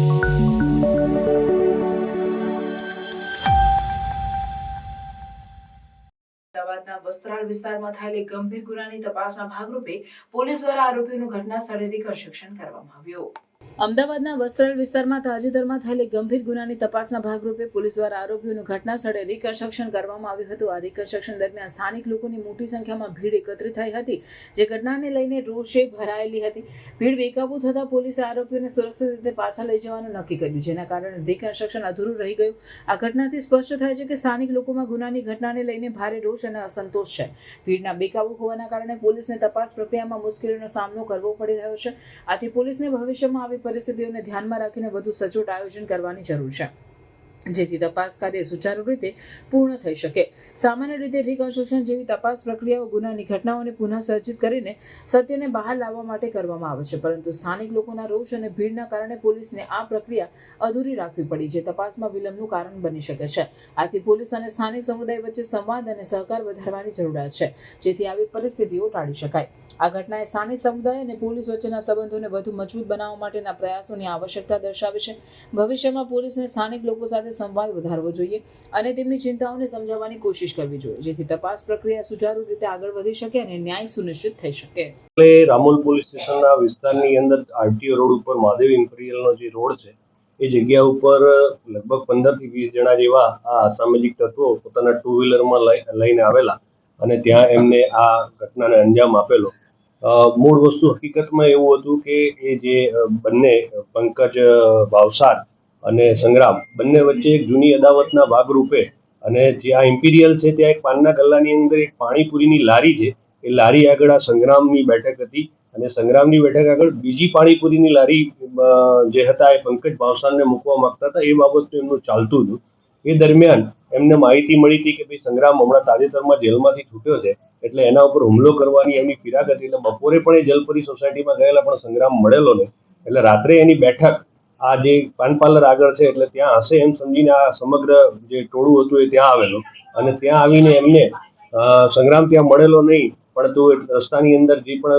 અમદાવાદના વસ્ત્રાલ વિસ્તારમાં થયેલી ગંભીર ગુનાની તપાસના ભાગરૂપે પોલીસ દ્વારા આરોપીઓનું ઘટના સ્થળે રિકન્સ્ટ્રક્શન કરવામાં આવ્યું. અમદાવાદના વસ્ત્રાલ વિસ્તારમાં તાજેતરમાં થયેલી ગંભીર ગુનાની તપાસના ભાગરૂપે પોલીસ દ્વારા આરોપીઓનું ઘટના સ્થળે રિકન્સ્ટ્રક્શન કરવામાં આવ્યું હતું. આ રિકન્સ્ટ્રક્શન દરમિયાન સ્થાનિક લોકોની મોટી સંખ્યામાં ભીડ એકત્રિત થઈ હતી, જે ઘટનાને લઈને રોષે ભરાયેલી હતી. ભીડ બેકાબૂ થતા પોલીસે આરોપીઓને સુરક્ષિત રીતે પાછા લઈ જવાનું નક્કી કર્યું, જેના કારણે રિકન્સ્ટ્રક્શન અધૂરું રહી ગયું. આ ઘટનાથી સ્પષ્ટ થાય છે કે સ્થાનિક લોકોમાં ગુનાની ઘટનાને લઈને ભારે રોષ અને અસંતોષ છે. ભીડના બેકાબૂ હોવાના કારણે પોલીસને તપાસ પ્રક્રિયામાં મુશ્કેલીનો સામનો કરવો પડી રહ્યો છે. આથી પોલીસને ભવિષ્યમાં આવી પરિસ્થિતિઓને ધ્યાનમાં રાખીને વધુ સચોટ આયોજન કરવાની જરૂર છે, જેથી તપાસ કાર્ય સુચારુ રીતે પૂર્ણ થઈ શકે. સામાન્ય રીતે રિકન્સ્ટ્રક્શન જેવી તપાસ પ્રક્રિયાઓ ગુનાની ઘટનાઓને પુનઃસર્જિત કરીને સત્યને બહાર લાવવા માટે કરવામાં આવે છે, પરંતુ સ્થાનિક લોકોના રોષ અને ભીડના કારણે પોલીસને આ પ્રક્રિયા અધૂરી રાખવી પડી, જે તપાસમાં વિલંબનું કારણ બની શકે છે. આથી પોલીસ અને સ્થાનિક સમુદાય વચ્ચે સંવાદ અને સહકાર વધારવાની જરૂરિયાત છે, જેથી આવી પરિસ્થિતિઓ ટાળી શકાય. આ ઘટનાએ સ્થાનિક સમુદાય અને પોલીસ વચ્ચેના સંબંધોને વધુ મજબૂત બનાવવા માટેના પ્રયાસોની આવશ્યકતા દર્શાવે છે. ભવિષ્યમાં પોલીસને સ્થાનિક લોકો સાથે સંવાદ વધારવો જોઈએ અને તેમની ચિંતાઓને સમજાવવાની કોશિશ કરવી જોઈએ, જેથી તપાસ પ્રક્રિયા સુચારુ રીતે આગળ વધી શકે અને ન્યાય સુનિશ્ચિત થઈ શકે. રામોલ પોલીસ સ્ટેશનના વિસ્તારની અંદર આરટીઓ રોડ ઉપર મહાદેવ ઇમ્પિરિયલનો જે રોડ છે, એ જગ્યા ઉપર લગભગ 15 થી 20 જણા જેવા આ અસામાજિક તત્વો પોતાના ટુ વ્હીલરમાં લઈને આવેલા અને ત્યાં એમને આ ઘટનાને અંજામ આપેલો. મૂળ વસ્તુ હકીકતમાં એવું હતું કે એ જે બંને પંકજ ભાવસાર અને સંગ્રામ બંને વચ્ચે એક જૂની અદાવતના ભાગરૂપે, અને જે આ ઇમ્પિરિયલ છે ત્યાં એક પાનના ગલ્લાની અંદર એક પાણીપુરીની લારી છે, એ લારી આગળ આ સંગ્રામની બેઠક હતી અને સંગ્રામની બેઠક આગળ બીજી પાણીપુરીની લારી જે હતા એ પંકજ ભાવસારને મૂકવા માંગતા હતા. એ બાબતનું એમનું ચાલતું હતું. એ દરમિયાન એમને માહિતી મળી હતી કે ભાઈ સંગ્રામ હમણાં તાજેતરમાં જેલમાંથી છૂટ્યો છે, એટલે એના ઉપર હુમલો કરવાની એમની ફિરાક હતી. એટલે બપોરે પણ એ જલપરી સોસાયટીમાં ગયેલા, પણ સંગ્રામ મળેલો નહીં. એટલે રાત્રે એની બેઠક આ જે પાન પાર્લર આગળ છે એટલે ત્યાં હશે એમ સમજીને આ સમગ્ર જે ટોળું હતું એ ત્યાં આવેલું, અને ત્યાં આવીને એમને સંગ્રામ ત્યાં મળેલો નહીં, પરંતુ રસ્તાની અંદર જે પણ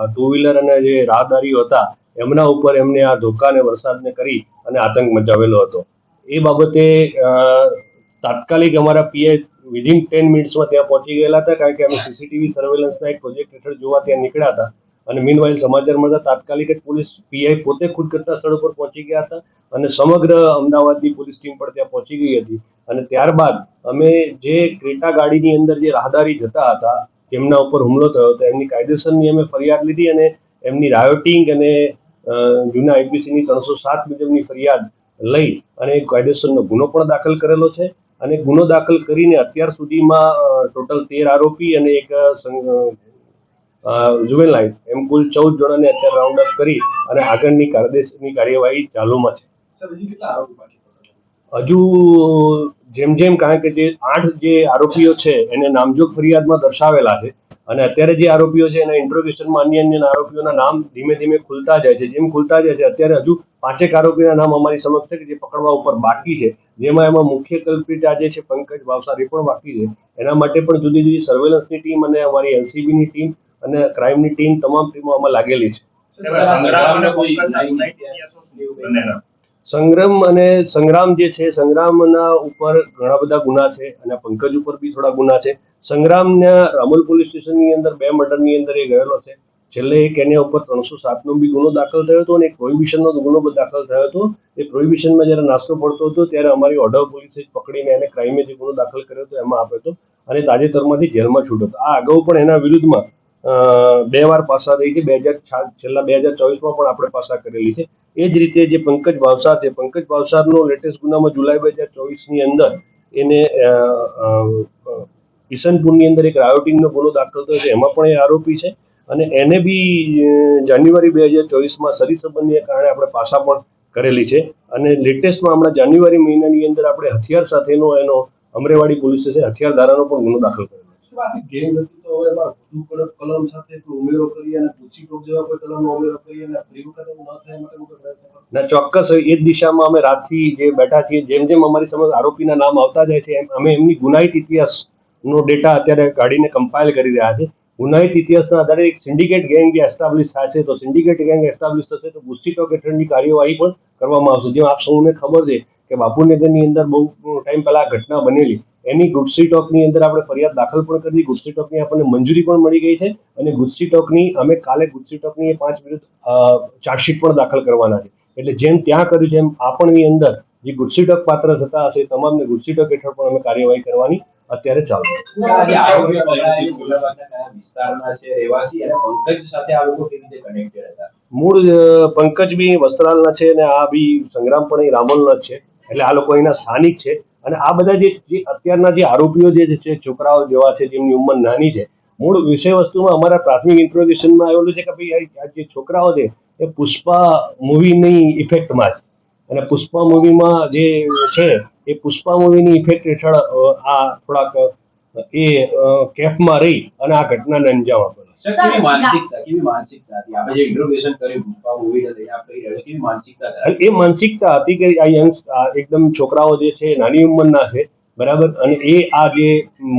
ટુ વ્હીલર અને જે રાહદારીઓ હતા એમના ઉપર એમને આ ધોકા અને વરસાદને કરી અને આતંક મચાવેલો હતો. એ બાબતે તાત્કાલિક અમારા પીઆઈ વિધિન 10 મિનિટ્સમાં ત્યાં પહોંચી ગયેલા હતા, કારણ કે અમે સીસીટીવી સર્વેલન્સના એક પ્રોજેક્ટ હેઠળ જોવા ત્યાં નીકળ્યા હતા. અને મીનવાઇલ સમાચાર મળતા તાત્કાલિક જ પોલીસ પીઆઈ પોતે ખુદ ઘટના સ્થળ પર પહોંચી ગયા હતા અને સમગ્ર અમદાવાદની પોલીસ ટીમ પણ ત્યાં પહોંચી ગઈ હતી. અને ત્યારબાદ અમે જે ક્રેટા ગાડીની અંદર જે રાહદારી જતા હતા તેમના ઉપર હુમલો થયો હતો, એમની કાયદેસરની અમે ફરિયાદ લીધી અને એમની રાયોટિંગ અને જૂના આઈપીસીની 307 મુજબની ફરિયાદ લઈ અને કાયદેસરનો ગુનો પણ દાખલ કરેલો છે. અને ગુનો દાખલ કરીને અત્યાર સુધીમાં ટોટલ 13 આરોપી અને એક જુવેનાઇલ એમ કુલ 14 જણાને અત્યારે રાઉન્ડ અપ કરી અને આગળની કાયદેસરની કાર્યવાહી ચાલુમાં છે. હજુ જેમ જેમ, કારણ કે જે 8 જે આરોપીઓ છે એને નામજોગ ફરિયાદમાં દર્શાવેલા છે અને અત્યારે જે આરોપીઓ છે એના ઇન્ટ્રોગેશનમાં અન્ય આરોપીઓના નામ ધીમે ધીમે ખુલતા જાય છે. જેમ ખુલતા જાય છે અત્યારે હજુ 5 એક આરોપીના નામ અમારી સમક્ષ છે કે જે પકડવા ઉપર બાકી છે, જેમાં એમાં મુખ્ય કલ્પ્રિટ આજે છે પંકજ ભાવસાર, એ પણ બાકી છે. એના માટે પણ જુદી જુદી સર્વેલન્સની ટીમ અને અમારી એલસીબીની ટીમ અને ક્રાઇમની ટીમ, તમામ ટીમો આમાં લાગેલી છે. સંગ્રામ જે છે, સંગ્રામના ઉપર ઘણા બધા ગુના છે અને પંકજ ઉપર બી થોડા ગુના છે. સંગ્રામના રામોલ પોલીસ સ્ટેશનની અંદર 2 મર્ડરની અંદર એ ગયેલો છે. છેલ્લે એક એના ઉપર 307નો બી ગુનો દાખલ થયો હતો અને એક પ્રોહિબિશનનો ગુનો દાખલ થયો હતો. એ પ્રોહિબિશનમાં જ્યારે નાસ્તો પડતો હતો ત્યારે અમારી ઓઢવ પોલીસે પકડીને એને ક્રાઇમે જે ગુનો દાખલ કર્યો હતો એમાં આપ્યો હતો અને તાજેતરમાંથી જેલમાં છૂટ્યો હતો. આ અગાઉ પણ એના વિરુદ્ધમાં 2 વાર પાસા થઈ છે. છેલ્લા 2024માં પણ આપણે પાસા કરેલી છે. એ જ રીતે જે પંકજ ભાવસાર છે, પંકજ ભાવસારનો લેટેસ્ટ ગુનામાં જુલાઈ 2024ની અંદર એને કિશનપુરની અંદર એક રાયોટિંગનો ગુનો દાખલ થયો છે, એમાં પણ એ આરોપી છે. અને એને બી જાન્યુઆરી 2024માં સરી સંબંધીને કારણે આપણે પાસા પણ કરેલી છે. અને લેટેસ્ટમાં હમણાં જાન્યુઆરી મહિનાની અંદર આપણે હથિયાર સાથેનો એનો અમરેવાડી પોલીસ સ્ટેશન હથિયાર ધારાનો પણ ગુનો દાખલ કરેલો છે. ચોક્કસ એ જ દિશામાં અમે રાતથી જે બેઠા છીએ, જેમ જેમ અમારી સમક્ષ આરોપીના નામ આવતા જાય છે એમ અમે એમની ગુનાહિત ઇતિહાસનો ડેટા અત્યારે કાઢીને કમ્પાઇલ કરી રહ્યા છે. ગુનાહિત ઇતિહાસના આધારે એક સિન્ડિકેટ ગેંગ જે એસ્ટાબ્લિશ થાય છે, તો સિન્ડિકેટ ગેંગ એસ્ટાબ્લિશ થશે તો ગુસ્સી ટોક હેઠળની કાર્યવાહી પણ કરવામાં આવશે. જેમ આપ સૌને ખબર છે કે બાપુનગરની અંદર બહુ ટાઈમ પહેલા ઘટના બનેલી, એની ગુજસી ટોકની અંદર આપણે ફરિયાદ દાખલ પણ કરી. ગુજસી ટોકની આપણને મંજૂરી પણ મળી ગઈ છે અને ગુજસી ટોકની અમે કાલે ગુજસી ટોકની 5 વિરુદ્ધ ચાર્જશીટ પણ દાખલ કરવાના છે. એટલે જેમ ત્યાં કર્યું છે એમ આપણની અંદર જે ગુજસી ટોક પાત્ર થતા હશે તમામને ગુજસી ટોક હેઠળ પણ અમે કાર્યવાહી કરવાની અત્યારે ચાલુ છે. મૂળ પંકજ બી વસ્ત્રાલના છે અને આ બી સંગ્રામ પણ રામોલના છે. એટલે આ લોકો અહીંના સ્થાનિક છે અને આ બધા જે અત્યારના જે આરોપીઓ જે છે છોકરાઓ જેવા છે જેમની ઉંમર નાની છે. મૂળ વિષય વસ્તુમાં અમારા પ્રાથમિક ઇન્ટ્રોગેશનમાં આવેલું છે કે ભાઈ આ જે છોકરાઓ છે એ પુષ્પા મૂવીની ઇફેક્ટમાં છે અને પુષ્પા મૂવીમાં જે છે એ પુષ્પા મૂવીની ઇફેક્ટ હેઠળ આ થોડાક એ કેફમાં રહી અને આ ઘટનાને અંજામ આપેલો. એ માનસિકતા હતી કે આ એકદમ છોકરાઓ જે છે નાની ઉંમરના છે, બરાબર, અને એ આ જે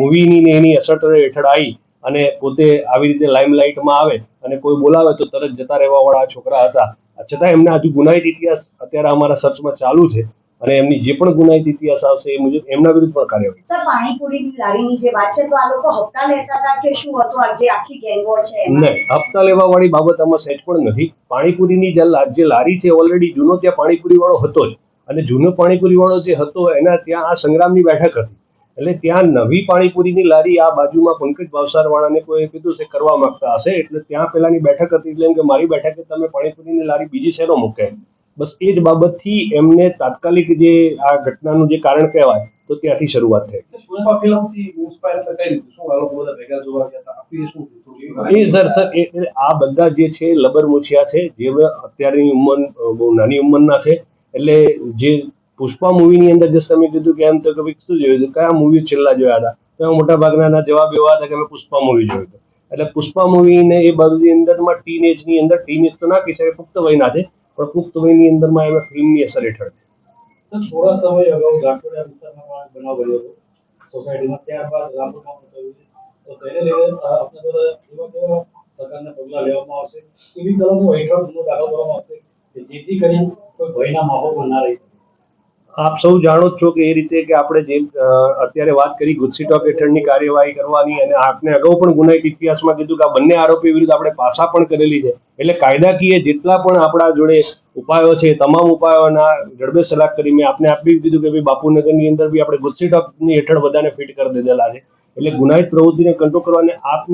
મૂવીની એની અસર હેઠળ આવી અને પોતે આવી રીતે લાઇમલાઇટમાં આવે અને કોઈ બોલાવે તો તરત જતા રહેવા વાળા છોકરા હતા. છતાં એમના હજુ ગુનાહિત ઇતિહાસ અત્યારે અમારા સર્ચમાં ચાલુ છે અને એમની જે પણ ગુનાહિત ઇતિહાસ આવશે એ મુજબ એમના વિરુદ્ધ પણ કાર્યવાહી. સર, પાણીપુરીની લારીની જે વાત છે તો આ લોકો હપ્તા લેતા હતા કે શું હતું આ જે આખી ગેંગવોર છે? નહીં, હપ્તા લેવા વાળી બાબત આમાં સહેજ પણ નથી. પાણીપુરીની જે લારી છે ઓલરેડી જૂનો ત્યાં પાણીપુરી વાળો હતો જ અને જૂનો પાણીપુરી વાળો જે હતો એના ત્યાં આ સંગ્રામની બેઠક હતી. એટલે ત્યાં નવી પાણીપુરીની લારી આ બાજુમાં પંકજ ભાવસાર વાળાને કોઈ કીધું છે કરવા માંગતા હશે એટલે ત્યાં પેલાની બેઠક હતી. એટલે એમ કે મારી બેઠકે તમે પાણીપુરીની લારી બીજી શેનો મૂકે, બસ એ જ બાબતથી એમને તાત્કાલિક જે આ ઘટનાનું જે કારણ કહેવાય તો ત્યાંથી શરૂઆત થઈ. આ બધા જે છે લબરમુછિયા છે જે અત્યારની ઉંમર બહુ નાની ઉંમરના છે. એટલે જે પુષ્પા મૂવીની અંદર જે તમે કીધું કે એમ તો કે શું જોયું હતું, કયા મૂવી છેલ્લા જોયા હતા, તો મોટા ભાગના જવાબ એવા હતા કે અમે પુષ્પા મૂવી જોયું હતું. એટલે પુષ્પા મૂવીને એ બાજુની અંદરમાં ટીનેજની અંદર, ટીનેજ તો ના કહી શકાય, પુખ્ત વયના છે, પણ પુખ્ત વયની અંદરમાં એમાં ફિલ્મની અસર હેઠળ છે. થોડા સમય અગાઉ ગાંઠોડિયા વિસ્તારમાં બનાવ બન્યો હતો સોસાયટીમાં, ત્યારબાદ રામપુરમાં થયું છે. તો તેને લઈને આપણે બધા એવા કેવા પ્રકારના પગલાં લેવામાં આવશે, એવી કલમો હેઠળ ગુનો દાખલ કરવામાં આવશે કે જેથી કરીને કોઈ ભયના માહોલમાં ના રહી શકે? આપ સૌ જાણો છો કે એ રીતે કે આપણે જે અત્યારે વાત કરી ગુજસી ટોક હેઠળની કાર્યવાહી કરવાની અને આપને અગાઉ પણ ગુનાહિત ઇતિહાસમાં કીધું કે આ બંને આરોપી વિરુદ્ધ આપણે પાસા પણ કરેલી છે. એટલે કાયદાકીય જેટલા પણ આપણા જોડે ઉપાયો છે તમામ ઉપાયોના જડબે સલાહ કરી મેં આપને આપી દીધું કે ભાઈ બાપુનગરની અંદર બી આપણે ગુજસી ટોકની હેઠળ બધાને ફિટ કરી દીધેલા છે. એટલે ગુનાહિત પ્રવૃત્તિને કંટ્રોલ કરવાને આપને